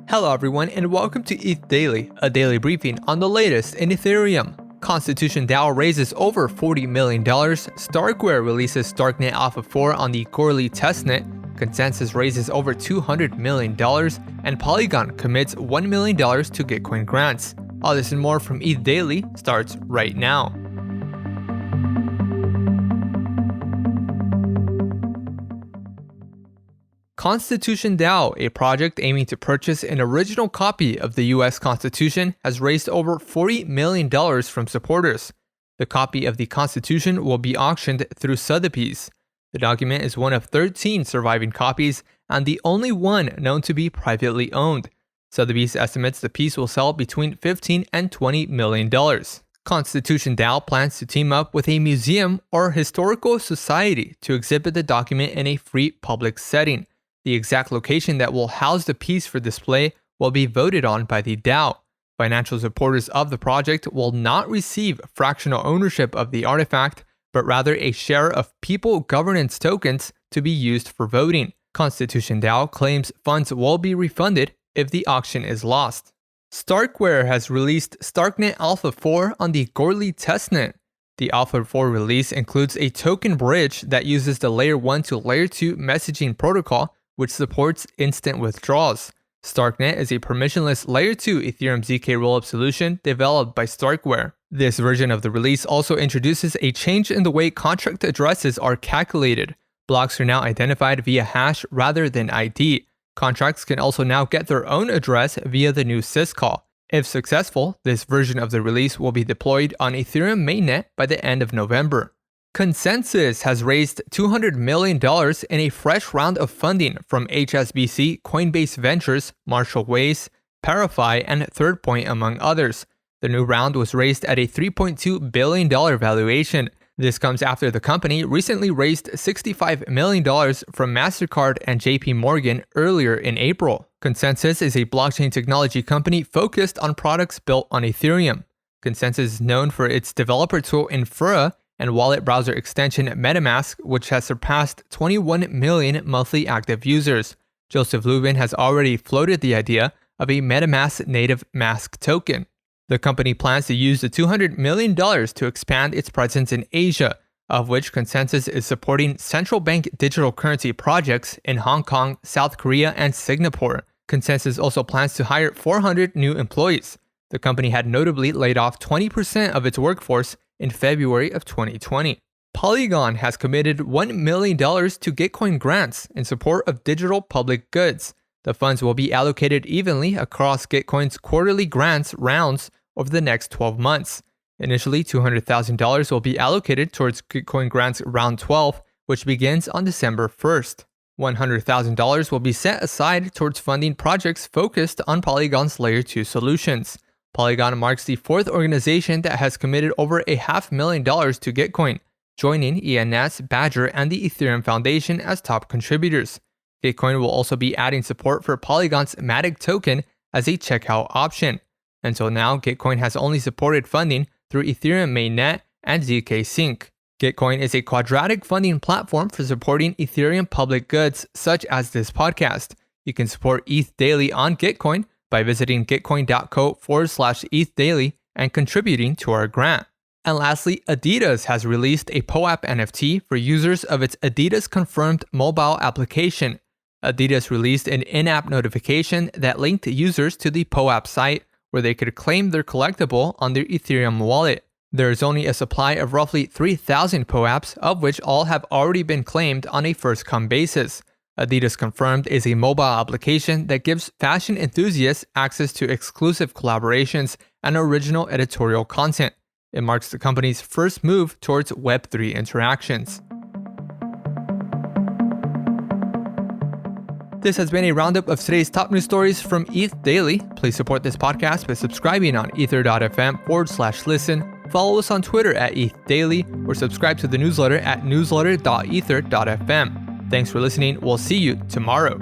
Hello everyone and welcome to ETH Daily, a daily briefing on the latest in Ethereum. ConstitutionDAO raises over $40 million, StarkWare releases StarkNet Alpha 4 on the Gorli testnet, ConsenSys raises over $200 million, and Polygon commits $1 million to Gitcoin grants. All this and more from ETH Daily starts right now. ConstitutionDAO, a project aiming to purchase an original copy of the US Constitution, has raised over $40 million from supporters. The copy of the Constitution will be auctioned through Sotheby's. The document is one of 13 surviving copies and the only one known to be privately owned. Sotheby's estimates the piece will sell between $15 and $20 million. ConstitutionDAO plans to team up with a museum or historical society to exhibit the document in a free public setting. The exact location that will house the piece for display will be voted on by the DAO. Financial supporters of the project will not receive fractional ownership of the artifact, but rather a share of people governance tokens to be used for voting. ConstitutionDAO claims funds will be refunded if the auction is lost. StarkWare has released StarkNet Alpha 4 on the Gorli testnet. The Alpha 4 release includes a token bridge that uses the Layer 1 to Layer 2 messaging protocol, which supports instant withdrawals. StarkNet is a permissionless Layer 2 Ethereum ZK rollup solution developed by StarkWare. This version of the release also introduces a change in the way contract addresses are calculated. Blocks are now identified via hash rather than ID. Contracts can also now get their own address via the new syscall. If successful, this version of the release will be deployed on Ethereum mainnet by the end of November. ConsenSys has raised $200 million in a fresh round of funding from HSBC, Coinbase Ventures, Marshall Wace, Parify, and Third Point, among others. The new round was raised at a $3.2 billion valuation. This comes after the company recently raised $65 million from MasterCard and JP Morgan earlier in April. ConsenSys is a blockchain technology company focused on products built on Ethereum. ConsenSys is known for its developer tool Infura and wallet browser extension MetaMask, which has surpassed 21 million monthly active users. Joseph Lubin has already floated the idea of a MetaMask native mask token. The company plans to use the $200 million to expand its presence in Asia, of which ConsenSys is supporting central bank digital currency projects in Hong Kong, South Korea, and Singapore. ConsenSys also plans to hire 400 new employees. The company had notably laid off 20% of its workforce in February of 2020. Polygon has committed $1 million to Gitcoin grants in support of digital public goods. The funds will be allocated evenly across Gitcoin's quarterly grants rounds over the next 12 months. Initially, $200,000 will be allocated towards Gitcoin grants round 12, which begins on December 1st. $100,000 will be set aside towards funding projects focused on Polygon's Layer 2 solutions. Polygon marks the fourth organization that has committed over $500,000 to Gitcoin, joining ENS, Badger, and the Ethereum Foundation as top contributors. Gitcoin will also be adding support for Polygon's Matic token as a checkout option. Until now, Gitcoin has only supported funding through Ethereum mainnet and ZK Sync. Gitcoin is a quadratic funding platform for supporting Ethereum public goods such as this podcast. You can support ETH Daily on Gitcoin by visiting gitcoin.co/ETH Daily and contributing to our grant. And lastly, Adidas has released a POAP NFT for users of its Adidas Confirmed mobile application. Adidas released an in-app notification that linked users to the POAP site where they could claim their collectible on their Ethereum wallet. There is only a supply of roughly 3,000 POAPs, of which all have already been claimed on a first-come basis. Adidas Confirmed is a mobile application that gives fashion enthusiasts access to exclusive collaborations and original editorial content. It marks the company's first move towards Web3 interactions. This has been a roundup of today's top news stories from ETH Daily. Please support this podcast by subscribing on ether.fm/listen. Follow us on Twitter at ETH Daily or subscribe to the newsletter at newsletter.ether.fm. Thanks for listening. We'll see you tomorrow.